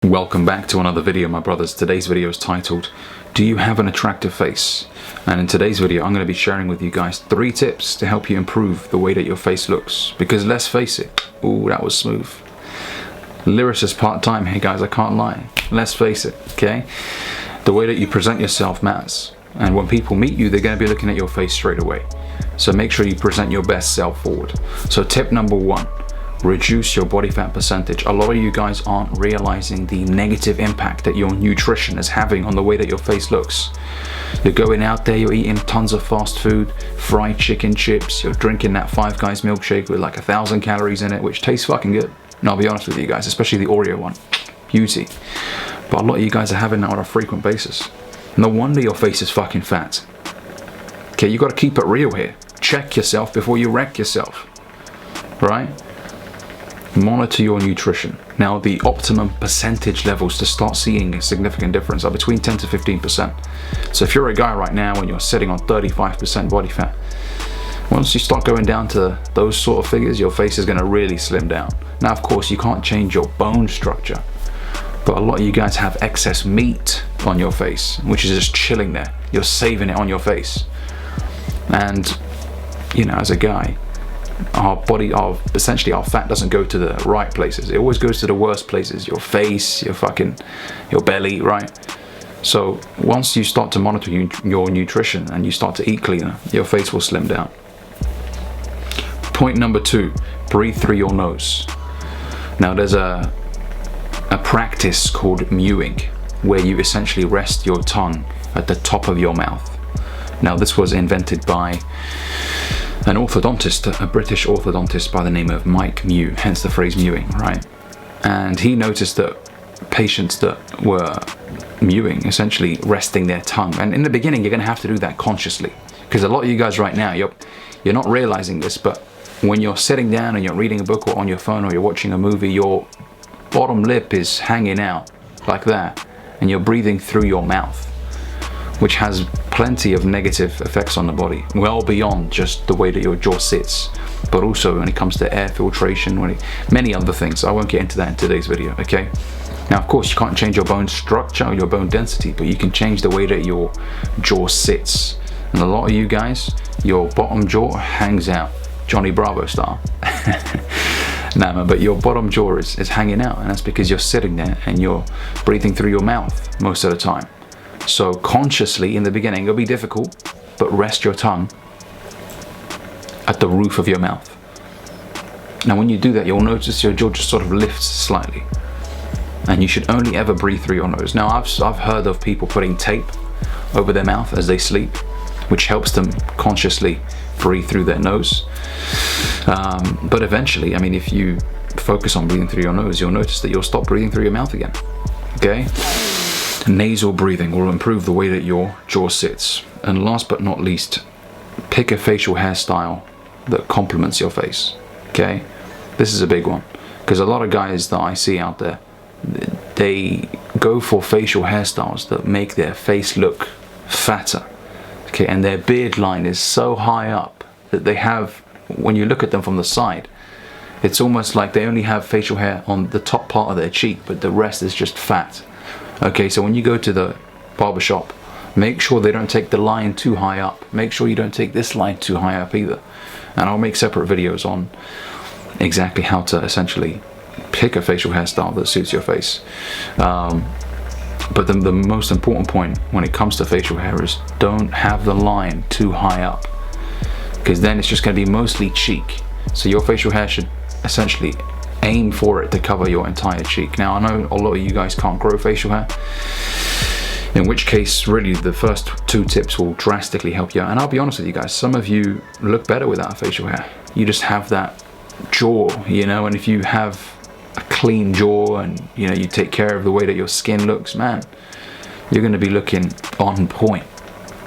Welcome back to another video, my brothers. Today's video is titled, Do you have an attractive face? And in today's video, I'm going to be sharing with you guys 3 tips to help you improve the way that your face looks. Because let's face it, ooh, that was smooth. Lyricist part-time, hey guys, I can't lie. Let's face it, okay? The way that you present yourself matters. And when people meet you, they're going to be looking at your face straight away. So make sure you present your best self forward. So tip number 1. Reduce your body fat percentage. A lot of you guys aren't realizing the negative impact that your nutrition is having on the way that your face looks. You're going out there, you're eating tons of fast food, fried chicken chips, you're drinking that Five Guys milkshake with like 1,000 calories in it, which tastes fucking good. And I'll be honest with you guys, especially the Oreo one. Beauty. But a lot of you guys are having that on a frequent basis. No wonder your face is fucking fat. Okay, you gotta keep it real here. Check yourself before you wreck yourself. Right? Monitor your nutrition. Now, the optimum percentage levels to start seeing a significant difference are between 10 to 15%. So if you're a guy right now and you're sitting on 35% body fat, once you start going down to those sort of figures, your face is going to really slim down. Now, of course, you can't change your bone structure, but a lot of you guys have excess meat on your face, which is just chilling there. You're saving it on your face. And, you know, as a guy, essentially our fat doesn't go to the right places. It always goes to the worst places. Your face, your belly, right? So once you start to monitor your nutrition and you start to eat cleaner, your face will slim down. Point number 2, breathe through your nose. Now there's a practice called mewing, where you essentially rest your tongue at the top of your mouth. Now this was invented by an orthodontist, a British orthodontist by the name of Mike Mew, hence the phrase mewing, right? And he noticed that patients that were mewing, essentially resting their tongue, and in the beginning you're going to have to do that consciously, because a lot of you guys right now, you're not realizing this, but when you're sitting down and you're reading a book or on your phone or you're watching a movie, your bottom lip is hanging out like that, and you're breathing through your mouth, which has plenty of negative effects on the body, well beyond just the way that your jaw sits, but also when it comes to air filtration, many other things. I won't get into that in today's video, okay? Now, of course, you can't change your bone structure or your bone density, but you can change the way that your jaw sits. And a lot of you guys, your bottom jaw hangs out, Johnny Bravo style. Nah, man, but your bottom jaw is hanging out, and that's because you're sitting there and you're breathing through your mouth most of the time. So consciously, in the beginning, it'll be difficult, but rest your tongue at the roof of your mouth. Now when you do that, you'll notice your jaw just sort of lifts slightly. And you should only ever breathe through your nose. Now I've heard of people putting tape over their mouth as they sleep, which helps them consciously breathe through their nose. But eventually, I mean, if you focus on breathing through your nose, you'll notice that you'll stop breathing through your mouth again, okay? Nasal breathing will improve the way that your jaw sits. And last but not least, pick a facial hairstyle that complements your face, okay? This is a big one, because a lot of guys that I see out there, they go for facial hairstyles that make their face look fatter, okay? And their beard line is so high up that they have, when you look at them from the side, it's almost like they only have facial hair on the top part of their cheek, but the rest is just fat. Okay, so when you go to the barbershop, make sure they don't take the line too high up. Make sure you don't take this line too high up either. And I'll make separate videos on exactly how to essentially pick a facial hairstyle that suits your face. But the most important point when it comes to facial hair is don't have the line too high up, because then it's just going to be mostly cheek. So your facial hair should essentially aim for it to cover your entire cheek. Now I know a lot of you guys can't grow facial hair, in which case really the first 2 tips will drastically help you out. And I'll be honest with you guys, some of you look better without facial hair. You just have that jaw, you know, and if you have a clean jaw and you know you take care of the way that your skin looks, man, you're going to be looking on point,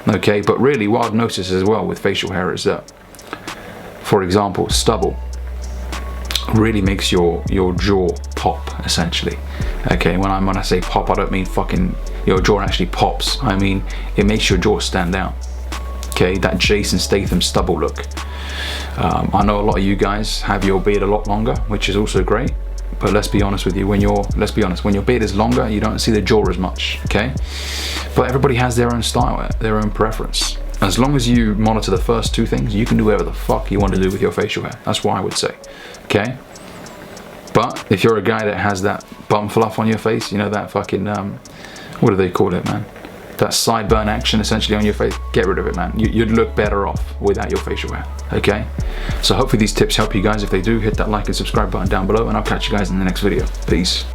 okay? But really what I've noticed as well with facial hair is that, for example, stubble really makes your jaw pop, essentially. Okay, when I say pop, I don't mean fucking your jaw actually pops. I mean it makes your jaw stand out. Okay, that Jason Statham stubble look. I know a lot of you guys have your beard a lot longer, which is also great. But let's be honest with you, when your beard is longer, you don't see the jaw as much, okay? But everybody has their own style, their own preference. As long as you monitor the first two things, you can do whatever the fuck you want to do with your facial hair. That's what I would say, okay? But if you're a guy that has that bum fluff on your face, you know, that fucking, what do they call it, man? That sideburn action essentially on your face, get rid of it, man. You'd look better off without your facial hair, okay? So hopefully these tips help you guys. If they do, hit that like and subscribe button down below, and I'll catch you guys in the next video. Peace.